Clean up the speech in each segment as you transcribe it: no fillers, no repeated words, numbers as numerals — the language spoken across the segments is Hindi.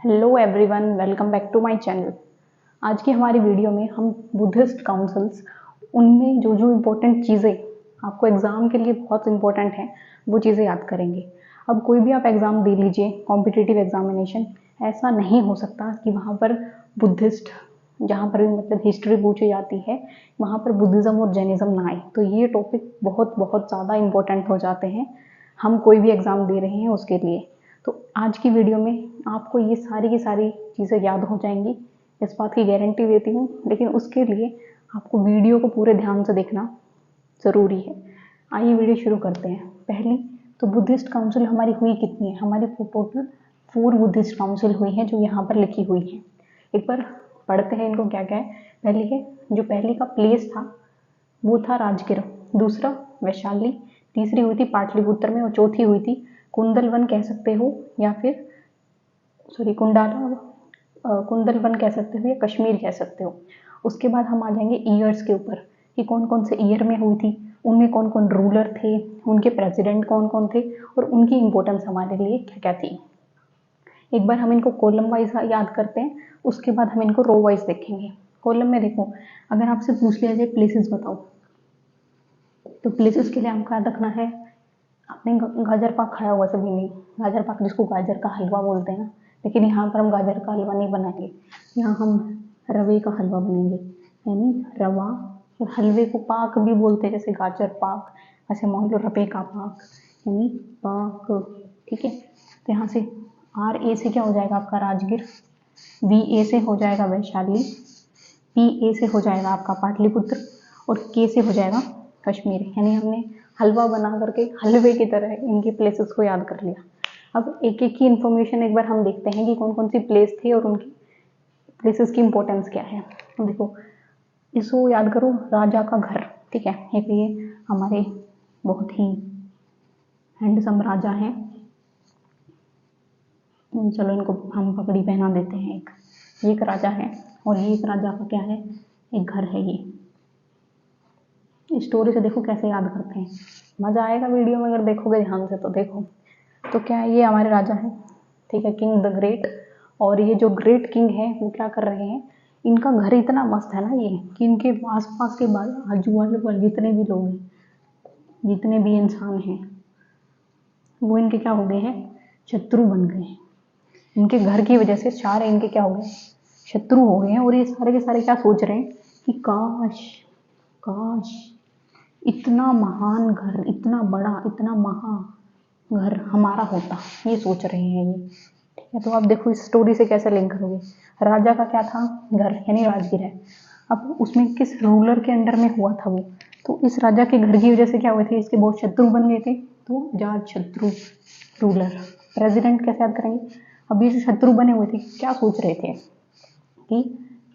Hello everyone, welcome back to my channel. आज की हमारी वीडियो में हम बुद्धिस्ट काउंसिल्स उनमें जो जो इम्पोर्टेंट चीज़ें आपको एग्ज़ाम के लिए बहुत इम्पोर्टेंट हैं वो चीज़ें याद करेंगे। अब कोई भी आप एग्ज़ाम दे लीजिए, कॉम्पिटिटिव एग्जामिनेशन, ऐसा नहीं हो सकता कि वहाँ पर बुद्धिस्ट, जहाँ पर भी मतलब हिस्ट्री पूछी जाती है, वहाँ पर बुद्धिज़्म और जैनिज़्म ना आए। तो ये टॉपिक बहुत बहुत ज़्यादा इम्पोर्टेंट हो जाते हैं हम कोई भी एग्ज़ाम दे रहे हैं उसके लिए। तो आज की वीडियो में आपको ये सारी की सारी चीज़ें याद हो जाएंगी, इस बात की गारंटी देती हूँ। लेकिन उसके लिए आपको वीडियो को पूरे ध्यान से देखना ज़रूरी है। आइए वीडियो शुरू करते हैं। पहली तो बुद्धिस्ट काउंसिल हमारी हुई कितनी है? हमारी टोटल 4 बुद्धिस्ट काउंसिल हुई हैं जो यहाँ पर लिखी हुई हैं। एक बार पढ़ते हैं इनको क्या क्या है। पहली का प्लेस था वो था राजगिर, दूसरा वैशाली, तीसरी हुई थी पाटलिपुत्र में और चौथी हुई थी कुंदलवन कह सकते हो या फिर कुंदलवन कह सकते हो या कश्मीर कह सकते हो। उसके बाद हम आ जाएंगे ईयर्स के ऊपर कि कौन कौन से ईयर में हुई थी, उनमें कौन कौन रूलर थे, उनके प्रेसिडेंट कौन कौन थे और उनकी इम्पोर्टेंस हमारे लिए क्या क्या थी। एक बार हम इनको कॉलम वाइज याद करते हैं, उसके बाद हम इनको रो वाइज देखेंगे। कॉलम में देखो, अगर आपसे पूछ लिया जाए प्लेसेस बताओ, तो प्लेसेस के लिए हमको याद रखना है, आपने गाजर पाक खाया होगा सभी ने, गाजर पाक जिसको गाजर का हलवा बोलते हैं ना, लेकिन यहाँ पर हम गाजर का हलवा नहीं बनाएंगे, यहाँ हम रवे का हलवा बनाएंगे। यानी रवा और हलवे को पाक भी बोलते हैं, जैसे गाजर पाक, ऐसे मान लो रवे का पाक यानी पाक। ठीक है, तो यहाँ से RA से क्या हो जाएगा आपका राजगिर, VA से हो जाएगा वैशाली, PA से हो जाएगा आपका पाटलिपुत्र और K से हो जाएगा कश्मीर। यानी हमने हलवा बना करके हलवे की तरह इनके प्लेसेस को याद कर लिया। अब एक एक की इन्फॉर्मेशन एक बार हम देखते हैं कि कौन कौन सी प्लेस थी और उनकी प्लेसेस की इम्पोर्टेंस क्या है। देखो, इसको याद करो, राजा का घर। ठीक है, एक ये हमारे बहुत ही हैंडसम राजा हैं, चलो इनको हम पगड़ी पहना देते हैं। ये एक राजा है और ये एक राजा का क्या है, एक घर है। ये स्टोरी से देखो कैसे याद करते हैं, मज़ा आएगा वीडियो में अगर देखोगे ध्यान से। तो देखो, तो क्या है, ये हमारे राजा हैं, ठीक है, किंग द ग्रेट। और ये जो ग्रेट किंग है वो क्या कर रहे हैं, इनका घर इतना मस्त है ना ये कि इनके आसपास के आजू बाजू पर जितने भी लोग हैं, जितने भी इंसान हैं, वो इनके क्या हो गए हैं, शत्रु बन गए हैं। इनके घर की वजह से सारे इनके क्या हो गए, शत्रु हो गए हैं। और ये सारे के सारे क्या सोच रहे हैं कि काश काश इतना महान घर, इतना बड़ा, इतना महान घर हमारा होता, ये सोच रहे हैं ये। ठीक है, तो आप देखो इस स्टोरी से कैसे लिंक करोगे। राजा का क्या था, घर यानी राजगिर है। अब उसमें किस रूलर के अंडर में हुआ था वो, तो इस राजा के घर की वजह से क्या हुए थे, इसके बहुत शत्रु बन गए थे, तो जात शत्रु रूलर। प्रेसिडेंट कैसे याद करेंगे, अब ये जो शत्रु बने हुए थे क्या सोच रहे थे कि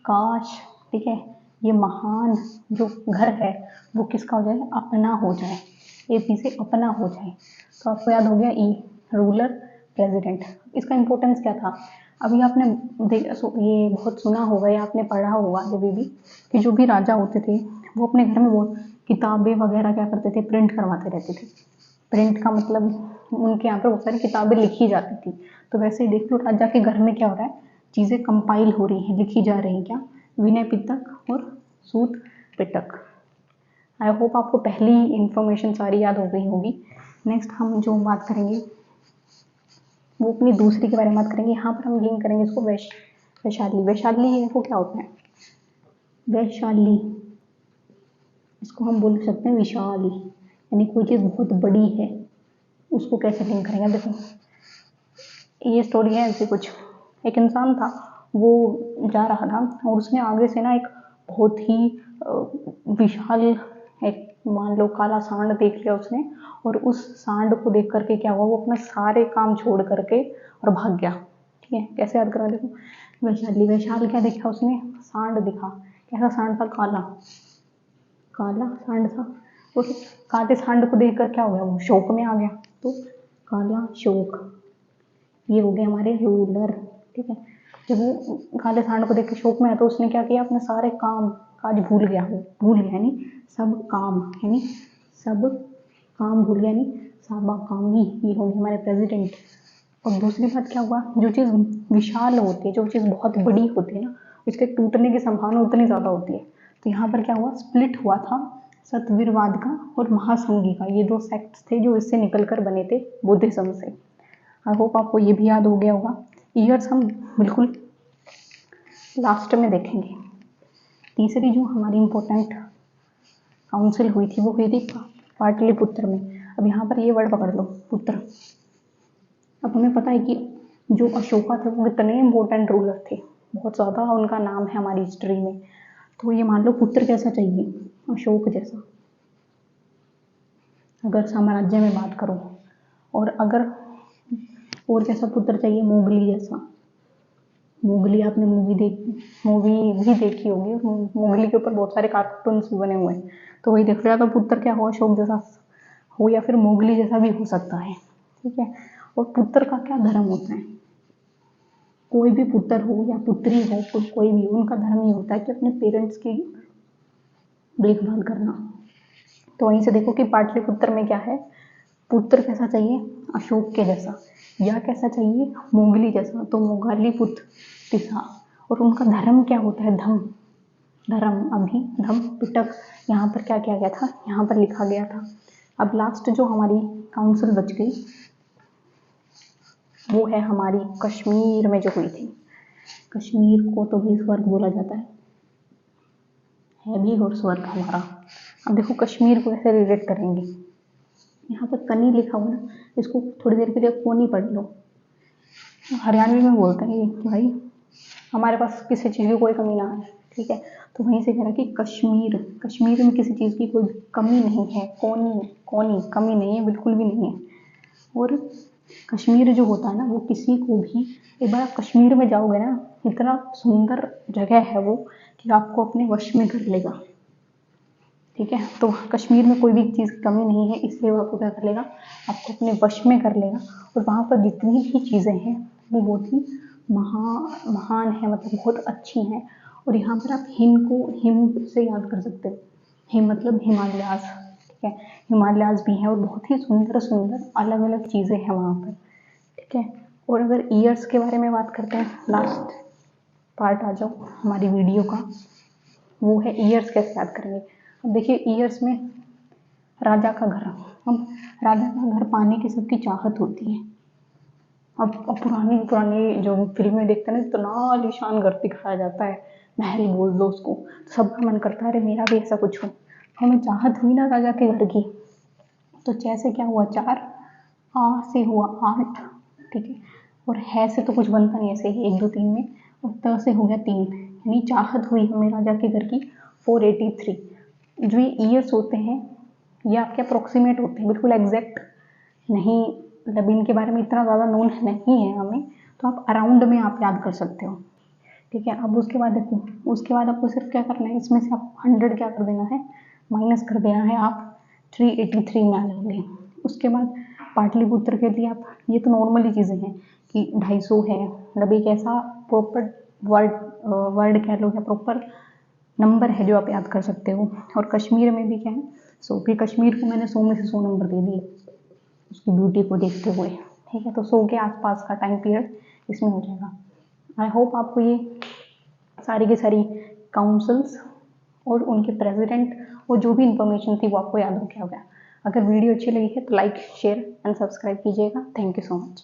काश, ठीक है, ये महान जो घर है वो किसका हो जाए, अपना हो जाए, AP से अपना हो जाए। तो आपको याद हो गया ई, रूलर, प्रेसिडेंट। इसका इम्पोर्टेंस क्या था, अभी आपने ये बहुत सुना होगा या आपने पढ़ा होगा जब भी कि जो भी राजा होते थे वो अपने घर में बहुत किताबें वगैरह क्या करते थे, प्रिंट करवाते रहते थे। प्रिंट का मतलब उनके यहाँ पर बहुत सारी किताबें लिखी जाती थी। तो वैसे ही देख लो राजा के घर में क्या हो रहा है, चीज़ें कंपाइल हो रही हैं, लिखी जा रही हैं, क्या, विनय पिटक और सूत पिटक। आई होप आपको पहली इंफॉर्मेशन सारी याद हो गई होगी। नेक्स्ट हम जो बात करेंगे वो अपनी दूसरी के बारे में बात करेंगे। यहाँ पर हम लिंक करेंगे इसको वैशाली। वैशाली देखो क्या होता है, वैशाली, इसको हम बोल सकते हैं विशाल, यानी कोई चीज़ बहुत बड़ी है, उसको कैसे लिंक करेंगे। देखो ये स्टोरी है ऐसे कुछ, एक इंसान था, वो जा रहा था और उसने आगे से ना एक बहुत ही विशाल, एक मान लो काला सांड देख लिया उसने, और उस सांड को देख करके क्या हुआ, वो अपना सारे काम छोड़ करके और भाग गया। ठीक है, कैसे याद करा, देखो वैशाली, वैशाल क्या देखा उसने, सांड दिखा। कैसा सांड था, काला काला सांड था। उस काले सांड को देख कर क्या हो गया, वो शोक में आ गया, तो काला शोक, ये हो गए हमारे रूलर। ठीक है, जब वो काले सांड को देख के शोक में आया तो उसने क्या किया, अपने सारे काम काज भूल गया, यानी सब काम, यानी सब काम भूल गया, यानी साबा कामी। ये होंगे हमारे प्रेसिडेंट। और दूसरी बात क्या हुआ, जो चीज़ विशाल होती है, जो चीज़ बहुत बड़ी होती है ना, उसके टूटने की संभावना उतनी ज़्यादा होती है। तो यहाँ पर क्या हुआ, स्प्लिट हुआ था सतवीरवाद का और महासंघी का। ये दो सेक्ट्स थे जो इससे निकल कर बने थे बुद्धिज्म से। आई होप आपको ये भी याद हो गया होगा। ईयर्स हम बिल्कुल लास्ट में देखेंगे। तीसरी जो हमारी इम्पोर्टेंट काउंसिल हुई थी वो हुई थी पाटलिपुत्र में। अब यहाँ पर ये वर्ड पकड़ लो, पुत्र। अब हमें पता है कि जो अशोका थे वो कितने इम्पोर्टेंट रूलर थे, बहुत ज़्यादा उनका नाम है हमारी हिस्ट्री में। तो ये मान लो पुत्र कैसा चाहिए, अशोक जैसा, अगर साम्राज्य में बात करो। और अगर और कैसा पुत्र चाहिए, मोगली जैसा। मोगली आपने मूवी भी देखी होगी, मोगली के ऊपर बहुत सारे कार्टून्स भी बने हुए हैं। तो वही देख लिया, तो पुत्र क्या हो, अशोक जैसा हो या फिर मोगली जैसा भी हो सकता है, ठीक है। और पुत्र का क्या धर्म होता है, कोई भी पुत्र हो या पुत्री हो, कोई भी, उनका धर्म ये होता है कि अपने पेरेंट्स की देखभाल करना। तो वहीं से देखो कि पाटलिपुत्र में क्या है, पुत्र कैसा चाहिए, अशोक के जैसा, या कैसा चाहिए, मोगली जैसा, तो मोगाली पुत्र तिसा। और उनका धर्म क्या होता है, धर्म अभी धम पिटक। यहाँ पर क्या किया गया था, यहाँ पर लिखा गया था। अब लास्ट जो हमारी काउंसिल बच गई वो है हमारी कश्मीर में जो हुई थी। कश्मीर को तो भी स्वर्ग बोला जाता है भी और स्वर्ग हमारा। अब देखो कश्मीर को कैसे रिलेट करेंगे, यहाँ पर कनी लिखा हुआ ना, इसको थोड़ी देर के लिए कोनी पढ़ लो। हरियाणवी में बोलते हैं कि भाई हमारे पास किसी चीज़ की कोई कमी ना है, ठीक है। तो वहीं से कह रहा कि कश्मीर में किसी चीज़ की कोई कमी नहीं है, कोनी कमी नहीं है, बिल्कुल भी नहीं है। और कश्मीर जो होता है ना, वो किसी को भी, एक बार आप कश्मीर में जाओगे ना, इतना सुंदर जगह है वो कि आपको अपने वश में कर लेगा, ठीक है। तो कश्मीर में कोई भी चीज़ की कमी नहीं है, इसलिए वो आपको क्या कर लेगा, आपको अपने वश में कर लेगा। और वहाँ पर जितनी भी चीज़ें हैं वो बहुत ही महान है, मतलब बहुत अच्छी हैं। और यहाँ पर आप हिम से याद कर सकते हो, हिम मतलब हिमालयाज, ठीक है। हिमालयाज भी हैं और बहुत ही सुंदर सुंदर अलग अलग चीज़ें हैं वहाँ पर, ठीक है। और अगर ईयर्स के बारे में बात करते हैं, लास्ट पार्ट आ जाओ हमारी वीडियो का, वो है ईयर्स कैसे याद करेंगे। अब देखिए ईयर्स में राजा का घर, अब राजा का घर पाने की सबकी चाहत होती है। अब पुरानी जो फिल्में देखते हैं ना, इतना आलीशान घर दिखाया जाता है, महल बोल दो उसको, तो सबका मन करता है अरे मेरा भी ऐसा कुछ हो। हमें चाहत हुई ना राजा के घर की, तो जैसे क्या हुआ, 4 आ से हुआ 8, ठीक है। और है से तो कुछ बनता नहीं, ऐसे ही 1 2 3 में, और त से हो गया 3, यानी चाहत हुई हमें राजा के घर की 483। जो ये ईयर्स होते हैं ये आपके अप्रोक्सीमेट होते हैं, बिल्कुल एग्जैक्ट नहीं, मतलब इनके बारे में इतना ज़्यादा नोन नहीं है हमें, तो आप अराउंड में आप याद कर सकते हो, ठीक है। अब उसके बाद देखो, उसके बाद आपको सिर्फ क्या करना है, इसमें से आप 100 क्या कर देना है, माइनस कर देना है, आप 383 में आ जाओगे। उसके बाद पाटलिपुत्र के लिए आप, ये तो नॉर्मली चीज़ें हैं कि 250 है, मतलब एक ऐसा प्रॉपर वर्ड कह लो या प्रॉपर नंबर है जो आप याद कर सकते हो। और कश्मीर में भी क्या है, 100, फिर कश्मीर को मैंने 100 में से 100 नंबर दे दिए उसकी ब्यूटी को देखते हुए, ठीक है। तो 100 के आसपास का टाइम पीरियड इसमें हो जाएगा। आई होप आपको ये सारी की सारी काउंसिल्स और उनके प्रेसिडेंट और जो भी इंफॉर्मेशन थी वो आपको याद हो गया होगा। अगर वीडियो अच्छी लगी है तो लाइक शेयर एंड सब्सक्राइब कीजिएगा। Thank you so much.